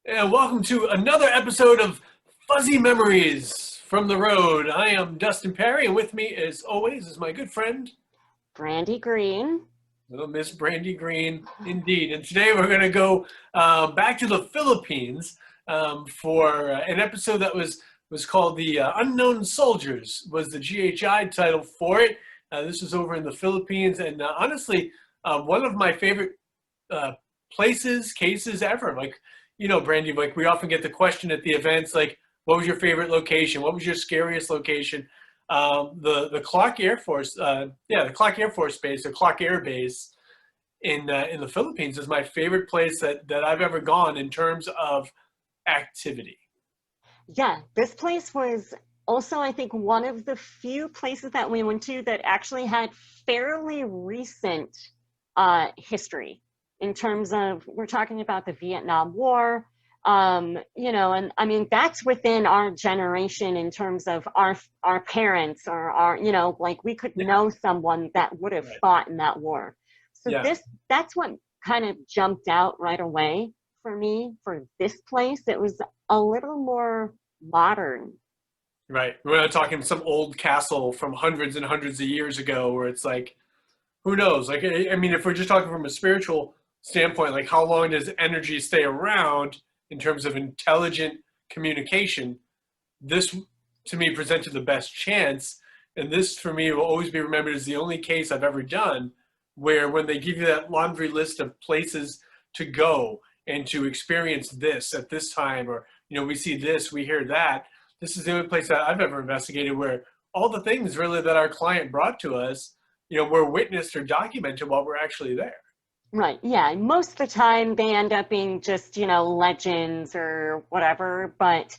And welcome to another episode of Fuzzy Memories from the Road. I am Dustin Pari, and with me, as always, is my good friend, Brandy Green. little Miss Brandy Green, indeed. And today we're going to go back to the Philippines for an episode that was called The Unknown Soldiers, was the GHI title for it. This was over in the Philippines, and honestly, one of my favorite cases ever. Like, you know, Brandy, like we often get the question at the events, like, what was your favorite location? What was your scariest location? The Clark Air Force, the Clark Air Force Base, the Clark Air Base in the Philippines is my favorite place that I've ever gone in terms of activity. Yeah, this place was also, I think, one of the few places that we went to that actually had fairly recent history. In terms of, we're talking about the Vietnam War, you know, and I mean, that's within our generation in terms of our parents or our, you know, like we could know someone that would have fought in that war. So that's what kind of jumped out right away for me for this place. It was a little more modern. Right. We're not talking some old castle from hundreds and hundreds of years ago where it's like, who knows? Like, I mean, if we're just talking from a spiritual standpoint, like how long does energy stay around in terms of intelligent communication? This to me presented the best chance, and this for me will always be remembered as the only case I've ever done where when they give you that laundry list of places to go and to experience this at this time, or you know, we see this, we hear that, this is the only place that I've ever investigated where all the things really that our client brought to us, you know, were witnessed or documented while we're actually there. Right. Yeah. Most of the time they end up being just, you know, legends or whatever. But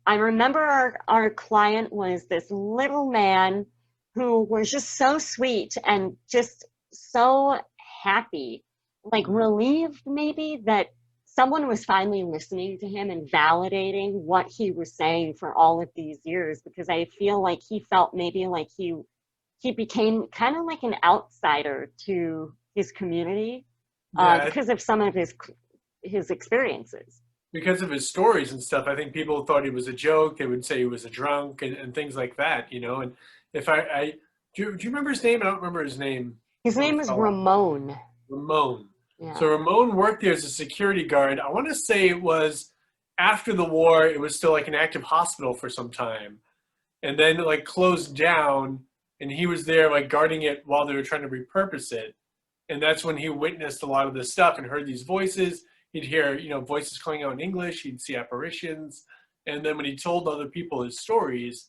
I remember our client was this little man who was just so sweet and just so happy, like relieved maybe that someone was finally listening to him and validating what he was saying for all of these years, because I feel like he felt maybe like he became kind of like an outsider to his community. Because of some of his experiences. Because of his stories and stuff, I think people thought he was a joke. They would say he was a drunk and things like that, you know. And if do you remember his name? I don't remember his name. His name is Ramon. Ramon. Yeah. So Ramon worked there as a security guard. I want to say it was after the war. It was still like an active hospital for some time, and then it like closed down. And he was there like guarding it while they were trying to repurpose it. And that's when he witnessed a lot of this stuff and heard these voices. He'd hear, you know, voices calling out in English. He'd see apparitions. And then when he told other people his stories,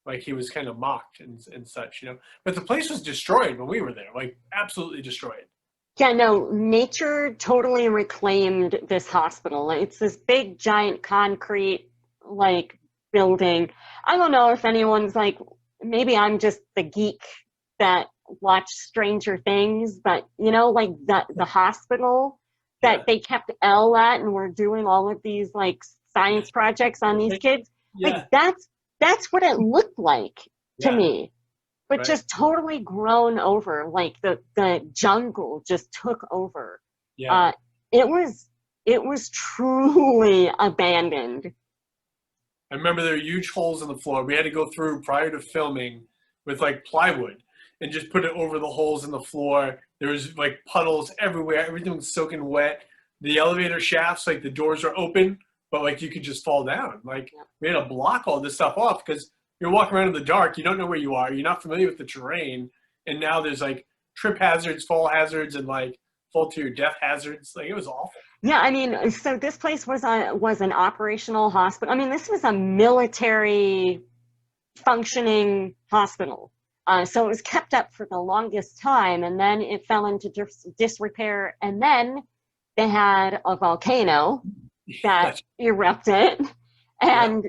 like he was kind of mocked and such, you know. But the place was destroyed when we were there, like absolutely destroyed. Yeah, no, nature totally reclaimed this hospital. It's this big, giant concrete, like, building. I don't know if anyone's like, maybe I'm just the geek that watch Stranger Things, but you know, like the hospital that they kept Elle at and were doing all of these like science projects on these kids, like that's what it looked like to me, but just totally grown over. Like the jungle just took over. It was truly abandoned. I remember there were huge holes in the floor we had to go through prior to filming with like plywood and just put it over the holes in the floor. There was like puddles everywhere. Everything was soaking wet. The elevator shafts, like the doors are open, but like you could just fall down. Like we had to block all this stuff off because you're walking around in the dark. You don't know where you are. You're not familiar with the terrain. And now there's like trip hazards, fall hazards, and like fall to your death hazards. Like it was awful. Yeah, I mean, so this place was an operational hospital. I mean, this was a military functioning hospital. So it was kept up for the longest time, and then it fell into disrepair, and then they had a volcano that erupted, and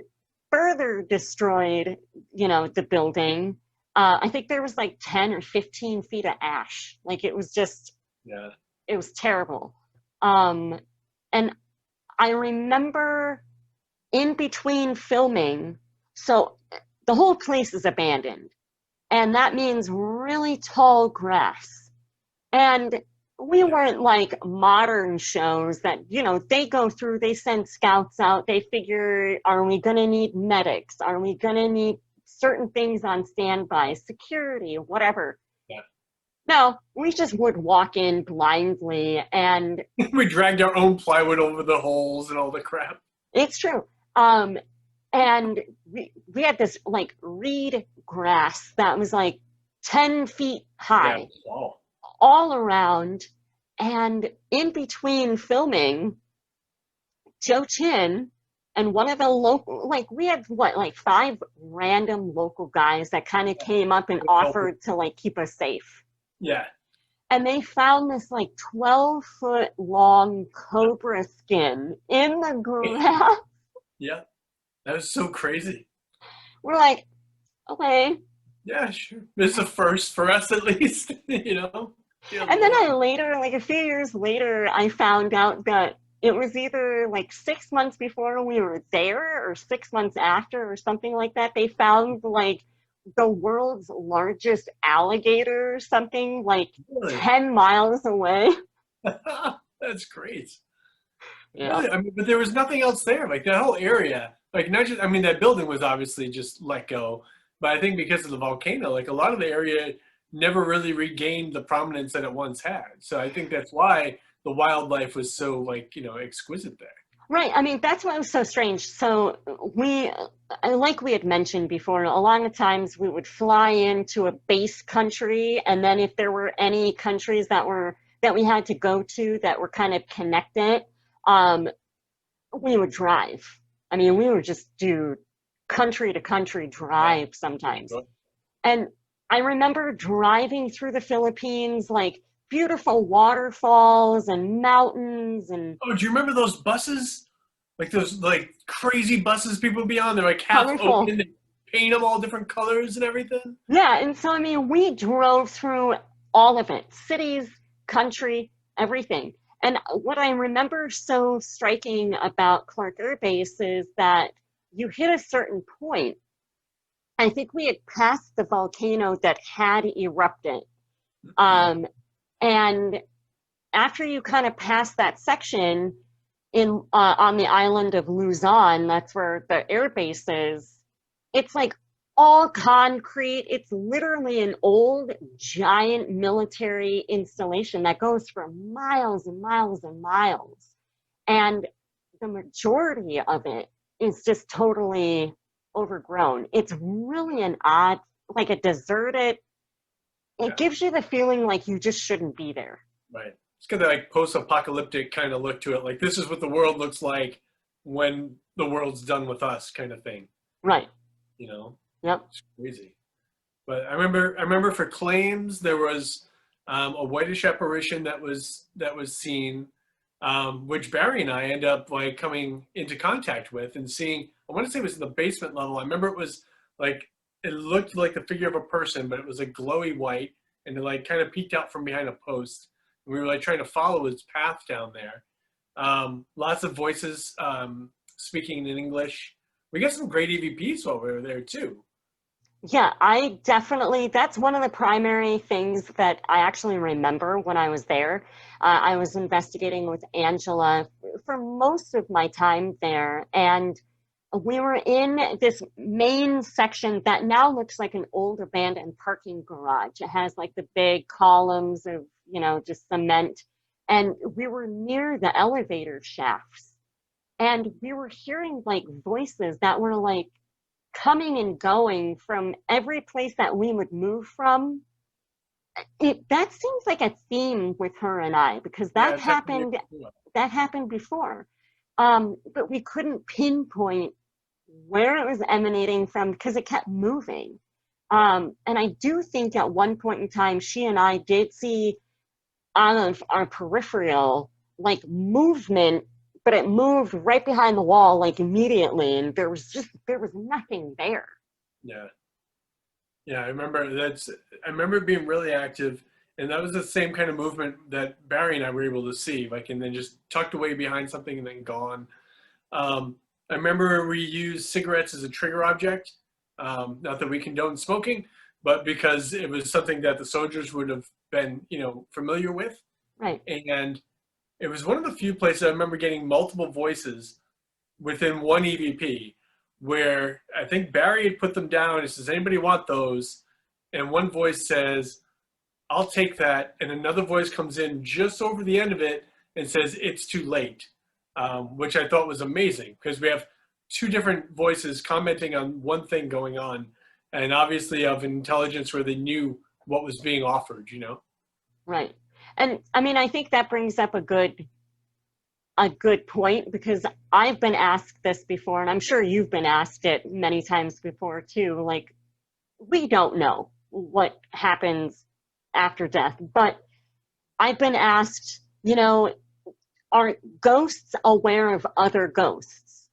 further destroyed, the building. I think there was like 10 or 15 feet of ash. Like it was just, Yeah. it was terrible. And I remember in between filming, so the whole place is abandoned, and that means really tall grass. And we weren't like modern shows that, they go through, they send scouts out, they figure, are we going to need medics? Are we going to need certain things on standby, security, whatever? Yeah. No, we just would walk in blindly, and We dragged our own plywood over the holes and all the crap. it's true. And we had this like reed grass that was like 10 feet high. Yeah. Wow. All around, and in between filming, Joe Chin and one of the local, like we had like 5 random local guys that kind of came up and offered to like keep us safe. Yeah. And they found this like 12-foot long cobra skin in the grass. Yeah. That was so crazy. We're like, okay. Yeah, sure. It's a first for us at least, Yeah, And then I later, like a few years later, I found out that it was either like 6 months before we were there or 6 months after or something like that. They found like the world's largest alligator or something like Really? 10 miles away. That's great. Yeah. Really? I mean, but there was nothing else there. Like that whole area, like not just, I mean, that building was obviously just let go, but I think because of the volcano, like a lot of the area never really regained the prominence that it once had. So I think that's why the wildlife was so like, exquisite there. Right. I mean, that's what was so strange. So like we had mentioned before, a lot of times we would fly into a base country, and then if there were any countries that we had to go to that were kind of connected, we would drive. I mean, we would just do country to country drive sometimes. And I remember driving through the Philippines, like beautiful waterfalls and mountains and. Oh, do you remember those buses? Like those like crazy buses people would be on? They're like half open, they paint them all different colors and everything. Yeah, and so I mean, we drove through all of it, cities, country, everything. And what I remember so striking about Clark Air Base is that you hit a certain point. I think we had passed the volcano that had erupted. And after you kind of pass that section on the island of Luzon, that's where the air base is, it's like all concrete. It's literally an old giant military installation that goes for miles and miles and miles. And the majority of it is just totally overgrown. It's really an odd, like a deserted, it gives you the feeling like you just shouldn't be there. Right. It's got that like post-apocalyptic kind of look to it. Like this is what the world looks like when the world's done with us kind of thing. Right. Yep. It's crazy. But I remember for claims there was a whitish apparition that was seen, which Barry and I end up like coming into contact with and seeing. I want to say it was in the basement level. I remember it was like it looked like the figure of a person, but it was like glowy white, and it like kind of peeked out from behind a post. And we were like trying to follow his path down there. Lots of voices speaking in English. We got some great EVPs while we were there too. Yeah, that's one of the primary things that I actually remember when I was there. I was investigating with Angela for most of my time there, and we were in this main section that now looks like an old abandoned parking garage. It has like the big columns of, just cement, and we were near the elevator shafts, and we were hearing like voices that were like coming and going from every place that we would move from. That seems like a theme with her and I, because that happened before. But we couldn't pinpoint where it was emanating from because it kept moving. And I do think at one point in time, she and I did see on our peripheral like movement but it moved right behind the wall, like immediately, and there was nothing there. Yeah. Yeah, I remember it being really active, and that was the same kind of movement that Barry and I were able to see, like, and then just tucked away behind something and then gone. I remember we used cigarettes as a trigger object. Not that we condone smoking, but because it was something that the soldiers would have been, familiar with. Right. And it was one of the few places I remember getting multiple voices within one EVP, where I think Barry had put them down and says, anybody want those? And one voice says, I'll take that. And another voice comes in just over the end of it and says, it's too late, which I thought was amazing because we have two different voices commenting on one thing going on, and obviously of intelligence where they knew what was being offered, Right. And I mean, I think that brings up a good point, because I've been asked this before, and I'm sure you've been asked it many times before too. Like, we don't know what happens after death, but I've been asked, are ghosts aware of other ghosts?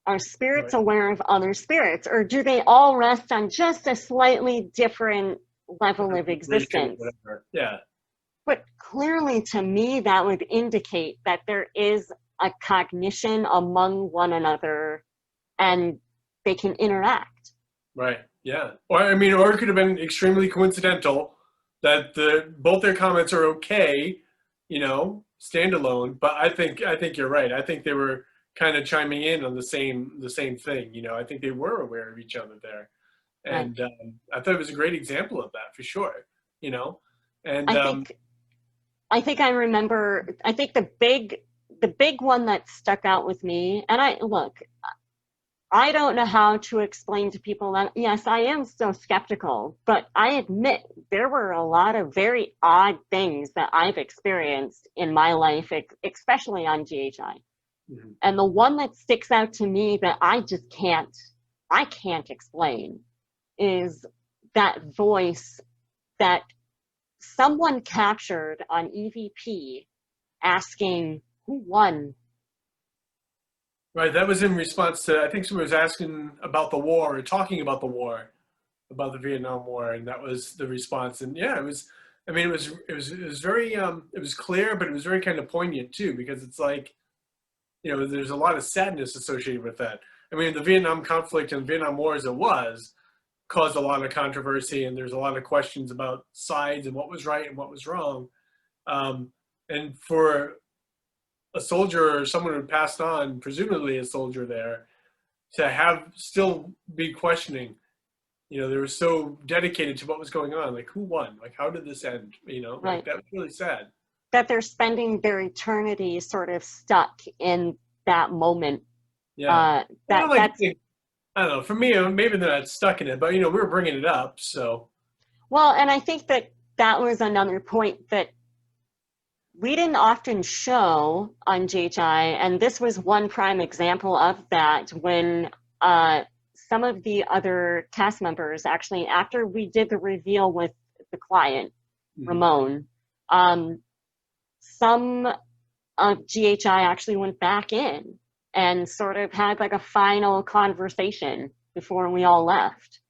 Are spirits Right. aware of other spirits? Or do they all rest on just a slightly different level of existence? Whatever. Yeah. But clearly, to me, that would indicate that there is a cognition among one another and they can interact. Right. Yeah. Or it could have been extremely coincidental that both their comments are okay, standalone. But I think you're right. I think they were kind of chiming in on the same thing. I think they were aware of each other there, and Right. I thought it was a great example of that for sure. And I think I remember. I think the big one that stuck out with me, and I don't know how to explain to people that, yes, I am still skeptical, but I admit there were a lot of very odd things that I've experienced in my life, especially on GHI. mm-hmm. And the one that sticks out to me that I can't explain is that voice that someone captured on EVP asking who won. Right, that was in response to, I think someone was asking about the war or talking about the war, about the Vietnam War, and that was the response. And yeah, it was very, it was clear, but it was very kind of poignant too, because it's like, there's a lot of sadness associated with that. The Vietnam conflict and Vietnam War as it was caused a lot of controversy, and there's a lot of questions about sides and what was right and what was wrong. And for a soldier or someone who passed on, presumably a soldier there, to have still be questioning, they were so dedicated to what was going on. Like, who won? Like, how did this end? Right. That was really sad. That they're spending their eternity sort of stuck in that moment. Yeah. That's I don't know. For me, maybe they're not stuck in it, but we were bringing it up, so. well, and I think that was another point that we didn't often show on GHI, and this was one prime example of that, when some of the other cast members, actually, after we did the reveal with the client, Mm-hmm. Ramon, some of GHI actually went back in and sort of had like a final conversation before we all left.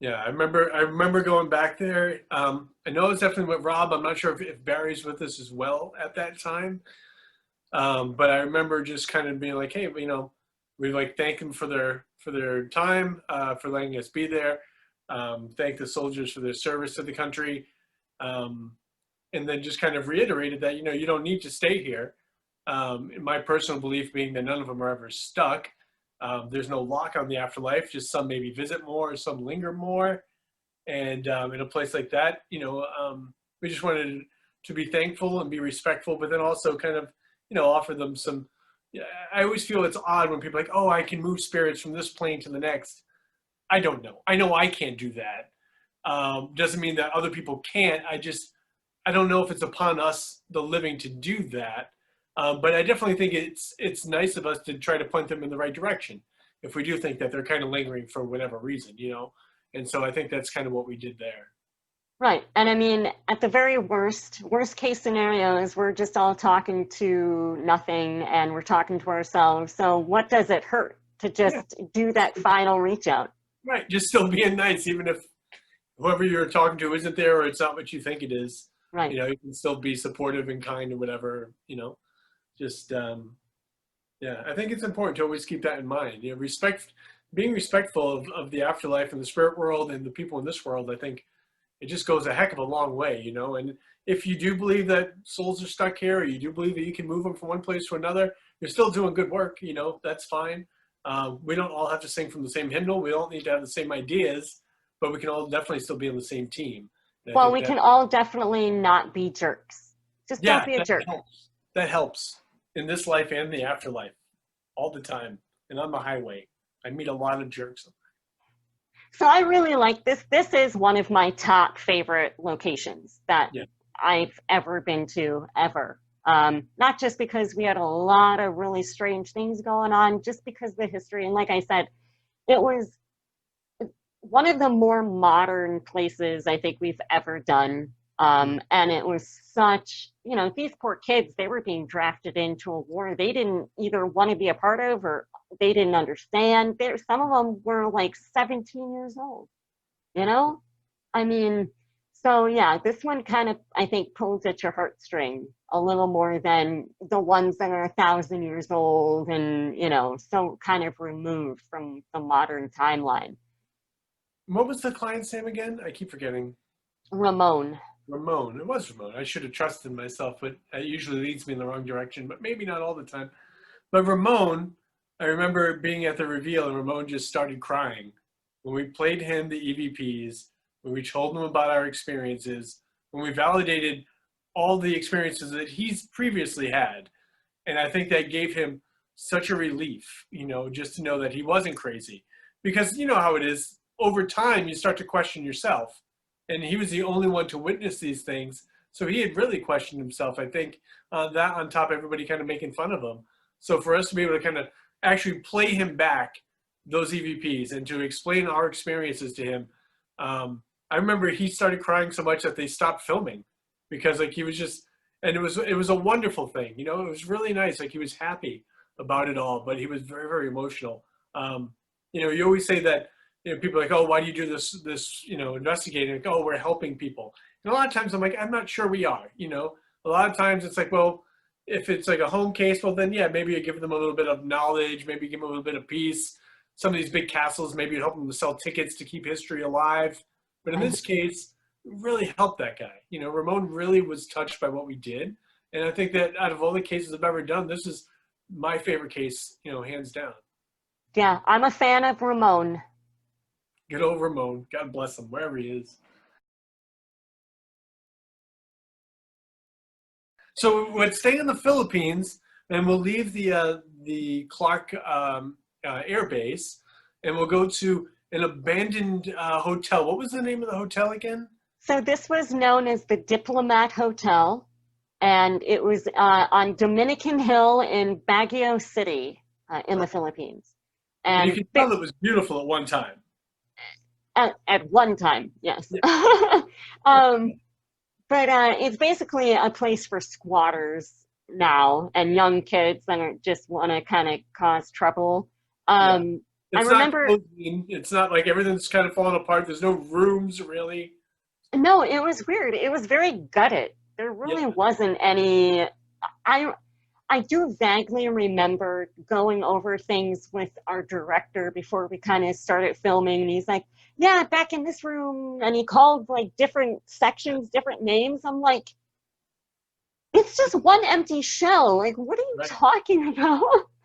Yeah, I remember going back there. I know it's definitely with Rob. I'm not sure if Barry's with us as well at that time. But I remember just kind of being like, hey, we thank them for their time, for letting us be there. Thank the soldiers for their service to the country. And then just kind of reiterated that, you don't need to stay here. In my personal belief being that none of them are ever stuck. There's no lock on the afterlife, just some maybe visit more, some linger more. And in a place like that, we just wanted to be thankful and be respectful, but then also kind of, offer them some, I always feel it's odd when people are like, oh, I can move spirits from this plane to the next. I don't know. I know I can't do that. Doesn't mean that other people can't. I don't know if it's upon us, the living, to do that. But I definitely think it's nice of us to try to point them in the right direction if we do think that they're kind of lingering for whatever reason, And so I think that's kind of what we did there. Right. And I mean, at the very worst case scenario is we're just all talking to nothing and we're talking to ourselves. So what does it hurt to Yeah, just do that final reach out? right. Just still being nice, even if whoever you're talking to isn't there or it's not what you think it is. Right. You can still be supportive and kind or whatever. Just yeah. I think it's important to always keep that in mind. Being respectful of the afterlife and the spirit world and the people in this world. I think it just goes a heck of a long way. And if you do believe that souls are stuck here, or you do believe that you can move them from one place to another, you're still doing good work. That's fine. We don't all have to sing from the same hymnal. We don't need to have the same ideas, but we can all definitely still be on the same team. And I Well, think we that, can all definitely not be jerks. Just don't yeah, be a that jerk. helps. That helps in this life and the afterlife all the time. And on the highway, I meet a lot of jerks. So I really like this. This is one of my top favorite locations that Yeah. I've ever been to, ever. Not just because we had a lot of really strange things going on, just because of the history. And like I said, it was one of the more modern places I think we've ever done. And it was these poor kids, they were being drafted into a war they didn't either want to be a part of or they didn't understand. Some of them were like 17 years old, you know? I mean, so yeah, this one kind of, I think, pulls at your heartstring a little more than the ones that are 1,000 years old and, so kind of removed from the modern timeline. What was the client's name again? I keep forgetting. Ramon. Ramon. It was Ramon. I should have trusted myself, but it usually leads me in the wrong direction, but maybe not all the time. But Ramon, I remember being at the reveal and Ramon just started crying. When we played him the EVPs, when we told him about our experiences, when we validated all the experiences that he's previously had. And I think that gave him such a relief, just to know that he wasn't crazy. Because you know how it is, over time, you start to question yourself. And he was the only one to witness these things. So he had really questioned himself, I think, that on top of everybody kind of making fun of him. So for us to be able to kind of actually play him back those EVPs and to explain our experiences to him, I remember he started crying so much that they stopped filming because like he was just, and it was a wonderful thing. It was really nice. Like he was happy about it all, but he was very, very emotional. You always say that, people are like, oh, why do you do this, investigating? Like, oh, we're helping people. And a lot of times I'm like, I'm not sure we are. A lot of times it's like, well, if it's like a home case, well, then yeah, maybe you give them a little bit of knowledge, maybe give them a little bit of peace. Some of these big castles, maybe you help them to sell tickets to keep history alive. But in Right. this case, it really helped that guy. Ramon really was touched by what we did. And I think that out of all the cases I've ever done, this is my favorite case, hands down. Yeah, I'm a fan of Ramon. Good old Ramon. God bless him, wherever he is. So let's stay in the Philippines, and we'll leave the Clark Air Base, and we'll go to an abandoned hotel. What was the name of the hotel again? So this was known as the Diplomat Hotel, and it was on Dominican Hill in Baguio City in the Philippines. And you And can tell it was beautiful at one time. at one time, yes. Yeah. But it's basically a place for squatters now and young kids that just want to kind of cause trouble. Yeah. I It's not remember, cozy. It's not like everything's kind of falling apart. There's no rooms really. no, it was weird. It was very gutted. There really Yeah. wasn't any. I I do vaguely remember going over things with our director before we kind of started filming, and he's like, "Yeah, back in this room," and he called like different sections, different names. I'm like, it's just one empty shell. Like, what are you Right. talking about?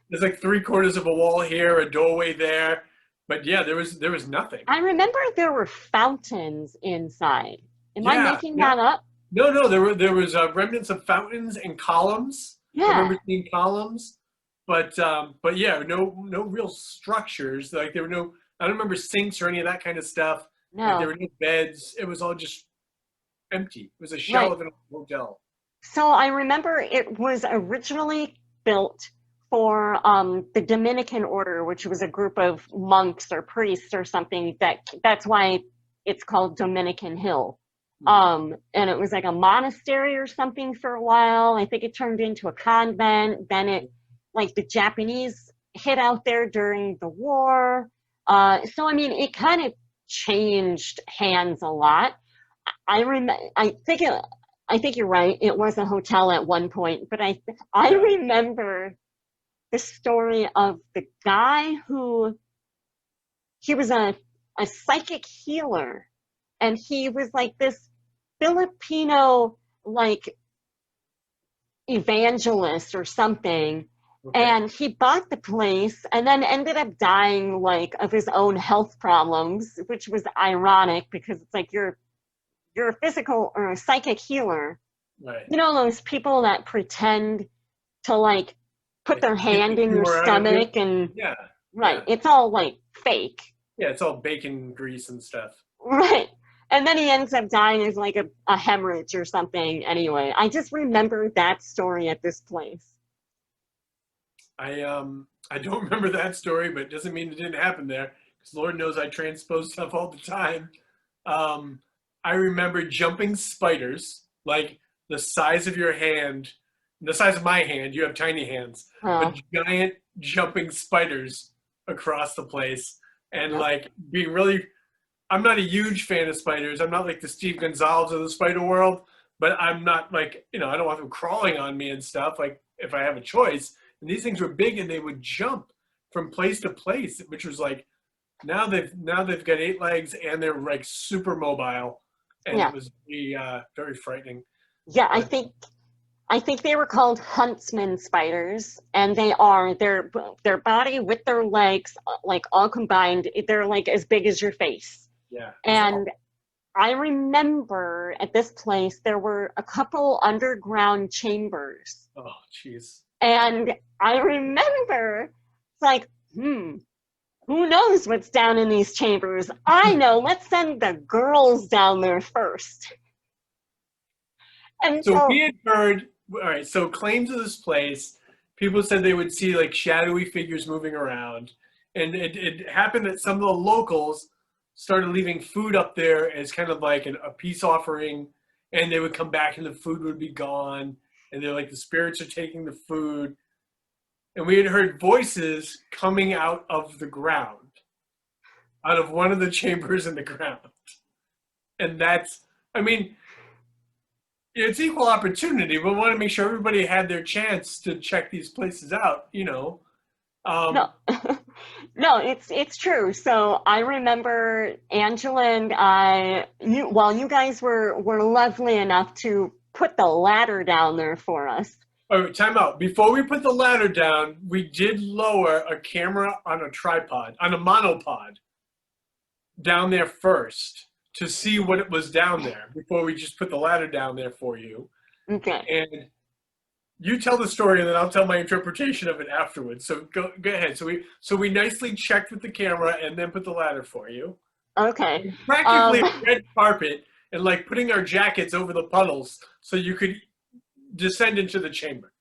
There's like 3/4 of a wall here, a doorway there. But yeah, there was nothing. I remember there were fountains inside. Am I Yeah. making Yeah. that up? No. There was remnants of fountains and columns. I Yeah. remember seeing columns, but yeah, no real structures. Like there were no. I don't remember sinks or any of that kind of stuff. Like there No. were no beds. It was all just empty. It was a shell Right. of an hotel. So I remember it was originally built for the Dominican order, which was a group of monks or priests or something. That's why it's called Dominican Hill. And it was like a monastery or something for a while. I think it turned into a convent. Then it, like the Japanese hit out there during the war. So I mean, it kind of changed hands a lot. I remember. I think you're right. It was a hotel at one point, but I Yeah. remember the story of the guy who he was a psychic healer, and he was like this Filipino like evangelist or something, Okay. and he bought the place and then ended up dying like of his own health problems, which was ironic because it's like you're a physical or a psychic healer. Right. You know those people that pretend to like put Like their get hand the in your humor out of you. stomach and Yeah. right, Yeah. it's all like fake. Yeah. It's all bacon grease and stuff. Right. And then he ends up dying as like a hemorrhage or something. Anyway, I just remember that story at this place. I don't remember that story, but it doesn't mean it didn't happen there. Because Lord knows I transpose stuff all the time. Um, I remember jumping spiders, like the size of your hand, the size of my hand. You have tiny hands, but Oh, giant jumping spiders across the place, and yep. like being really. I'm not a huge fan of spiders. I'm not like the Steve Gonzalez of the spider world, but I'm not like, I don't want them crawling on me and stuff, like if I have a choice. And these things were big and they would jump from place to place, which was like now they've got 8 legs and they're like super mobile. And it Yeah. was very frightening. Yeah, But I think they were called huntsman spiders, and they are their body with their legs like all combined, they're like as big as your face. yeah, it's And I remember at this place there were a couple underground chambers. oh jeez. And I remember it's like, who knows what's down in these chambers? I know, let's send the girls down there first. And So we so, had heard, all right, so claims of this place, people said they would see like shadowy figures moving around. And it happened that some of the locals started leaving food up there as kind of like a peace offering. And they would come back and the food would be gone. And they're like, the spirits are taking the food. And we had heard voices coming out of the ground, out of one of the chambers in the ground. And that's, I mean, it's equal opportunity, but we want to make sure everybody had their chance to check these places out. no, Um, no, it's true. So I remember Angela and you guys were lovely enough to put the ladder down there for us. all right, time out. Before we put the ladder down, we did lower a camera on a tripod, on a monopod, down there first to see what it was down there before we just put the ladder down there for you. Okay. And you tell the story, and then I'll tell my interpretation of it afterwards. So go ahead. So we nicely checked with the camera and then put the ladder for you. Okay. Practically a red carpet and like putting our jackets over the puddles so you could descend into the chamber.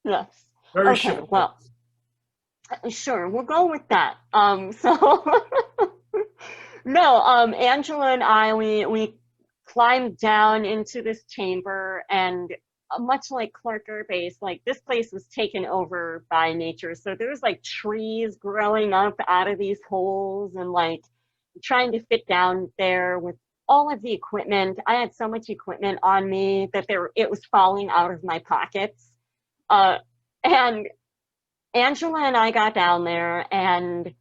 Yes. Very Okay. chivalrous. Well, sure. We'll go with that. So no, Angela and I, we climbed down into this chamber, and much like Clark Air Base, like this place was taken over by nature. So there was like trees growing up out of these holes, and like trying to fit down there with all of the equipment. I had so much equipment on me that it was falling out of my pockets. And Angela and I got down there, and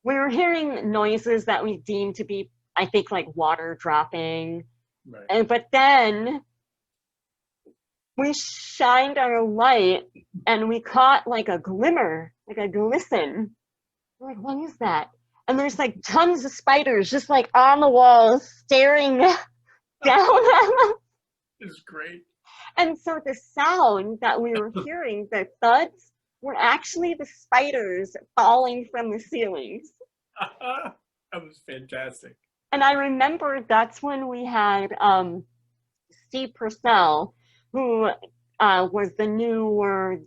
we were hearing noises that we deemed to be, I think, like water dropping. Right. But then we shined our light and we caught like a glimmer, like a glisten. We're like, what is that? And there's like tons of spiders just like on the walls staring down at us. It's great. And so the sound that we were hearing, the thuds, were actually the spiders falling from the ceilings. That was fantastic. And I remember that's when we had Steve Purcell, who was the newer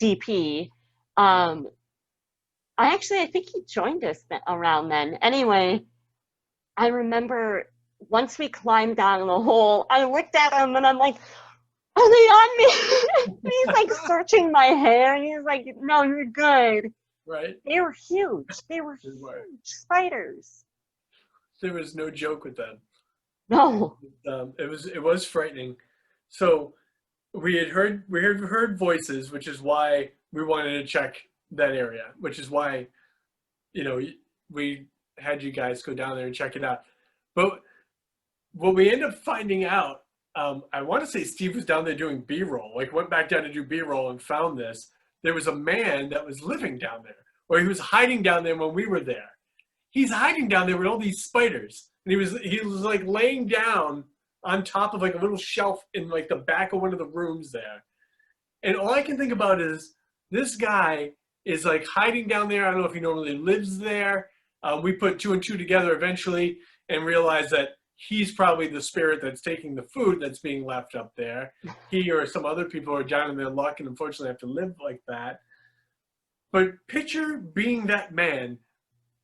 DP. I think he joined us around then. Anyway, I remember once we climbed down the hole, I looked at him and I'm like, are they on me? He's like searching my hair and he's like, no, you're good. Right? They were huge. They were They were. huge spiders. There was no joke with them. No. It was frightening. So we had heard voices, which is why we wanted to check that area, which is why, we had you guys go down there and check it out. But what we end up finding out, I want to say Steve was down there doing B-roll, like went back down to do B-roll and found this. There was a man that was living down there, or he was hiding down there when we were there. He's hiding down there with all these spiders. And he was like laying down on top of like a little shelf in like the back of one of the rooms there. And all I can think about is this guy is like hiding down there. I don't know if he normally lives there. We put two and two together eventually and realized that he's probably the spirit that's taking the food that's being left up there. He or some other people are down in their luck and unfortunately have to live like that. But picture being that man,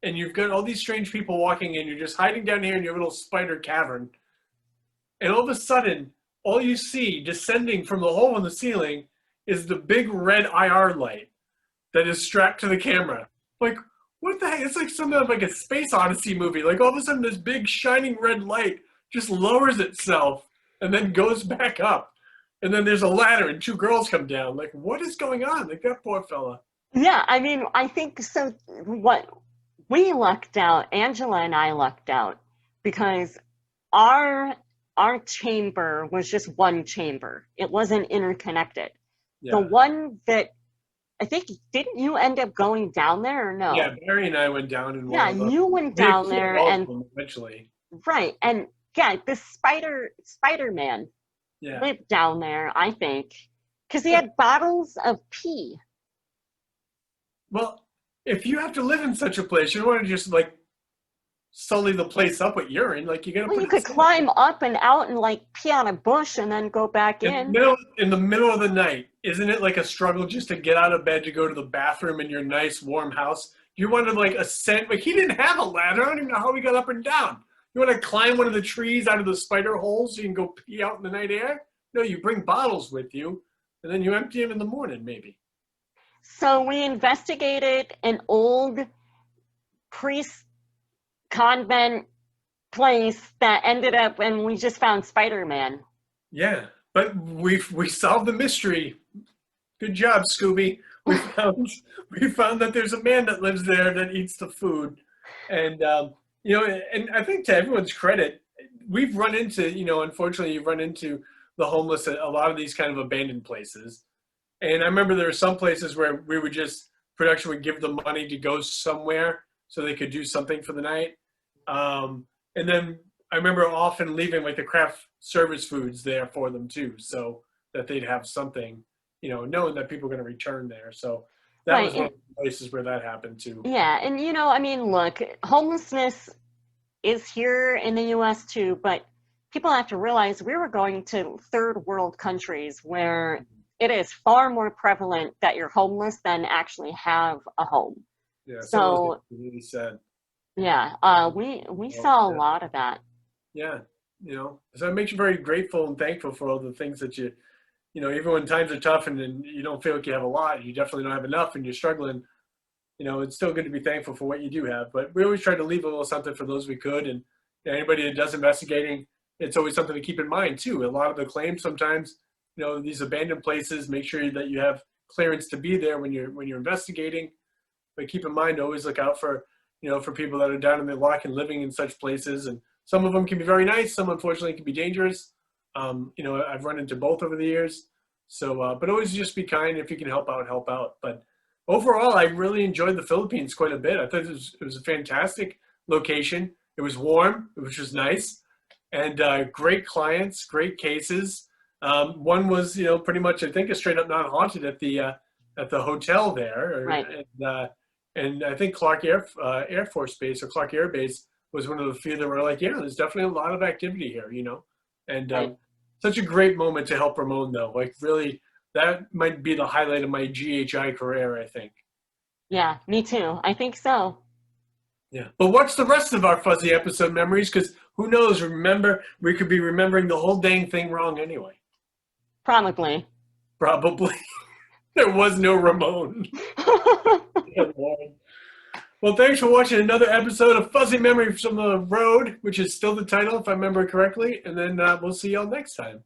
and you've got all these strange people walking in, you're just hiding down here in your little spider cavern, and all of a sudden, all you see descending from the hole in the ceiling is the big red IR light that is strapped to the camera. Like, what the heck? It's like something like a Space Odyssey movie. Like all of a sudden this big shining red light just lowers itself and then goes back up. And then there's a ladder and two girls come down. Like, what is going on? Like, that poor fella. Yeah, I mean, I think so. What we lucked out, Angela and I lucked out, because our chamber was just one chamber. It wasn't interconnected. Yeah. The one that I think, didn't you end up going down there or no? Yeah, Barry and I went down and you went down there and eventually. Right, and yeah, this Spider-Man lived down there, I think, because he had bottles of pee. Well, if you have to live in such a place, you don't want to just like sully the place up with urine. Like, you gotta. Well, you could climb up and out and like pee on a bush and then go back in. In the middle of the night, isn't it like a struggle just to get out of bed to go to the bathroom in your nice warm house? You want to like ascend. Like, he didn't have a ladder. I don't even know how he got up and down. You want to climb one of the trees out of the spider holes so you can go pee out in the night air? No, you bring bottles with you, and then you empty them in the morning, maybe. So we investigated an old priest convent place that ended up, and we just found Spider-Man. Yeah, but we solved the mystery. Good job, Scooby. We found that there's a man that lives there that eats the food, and and I think to everyone's credit, we've run into, unfortunately, you've run into the homeless at a lot of these kind of abandoned places. And I remember there were some places where we would production would give them money to go somewhere so they could do something for the night. And then I remember often leaving like the craft service foods there for them too, so that they'd have something, knowing that people are going to return there. So that was one of the places where that happened too. Yeah, and I mean, look, homelessness is here in the U.S. too, but people have to realize we were going to third world countries where it is far more prevalent that you're homeless than actually have a home. Yeah, so really sad. Yeah, we saw a lot of that. Yeah, so it makes you very grateful and thankful for all the things that even when times are tough and you don't feel like you have a lot, you definitely don't have enough and you're struggling, it's still good to be thankful for what you do have. But we always try to leave a little something for those we could. And anybody that does investigating, it's always something to keep in mind too. A lot of the claims sometimes, these abandoned places, make sure that you have clearance to be there when you're investigating. But keep in mind, always look out for, for people that are down in their luck and living in such places. And some of them can be very nice. Some, unfortunately, can be dangerous. I've run into both over the years. So, but always just be kind. If you can help out, help out. But overall, I really enjoyed the Philippines quite a bit. I thought it was a fantastic location. It was warm, which was nice. And great clients, great cases. One was, pretty much, I think, a straight up not haunted at the hotel there. Right. And I think Clark Air Force Base or Clark Air Base was one of the few that were like, yeah, there's definitely a lot of activity here, And right. Such a great moment to help Ramon, though. Like, really, that might be the highlight of my GHI career, I think. Yeah, me too. I think so. Yeah. But what's the rest of our fuzzy episode memories? Because who knows? Remember, we could be remembering the whole dang thing wrong anyway. Probably. Probably. There was no Ramon. Good Lord. Well, thanks for watching another episode of Fuzzy Memory from the Road, which is still the title, if I remember correctly. And then we'll see y'all next time.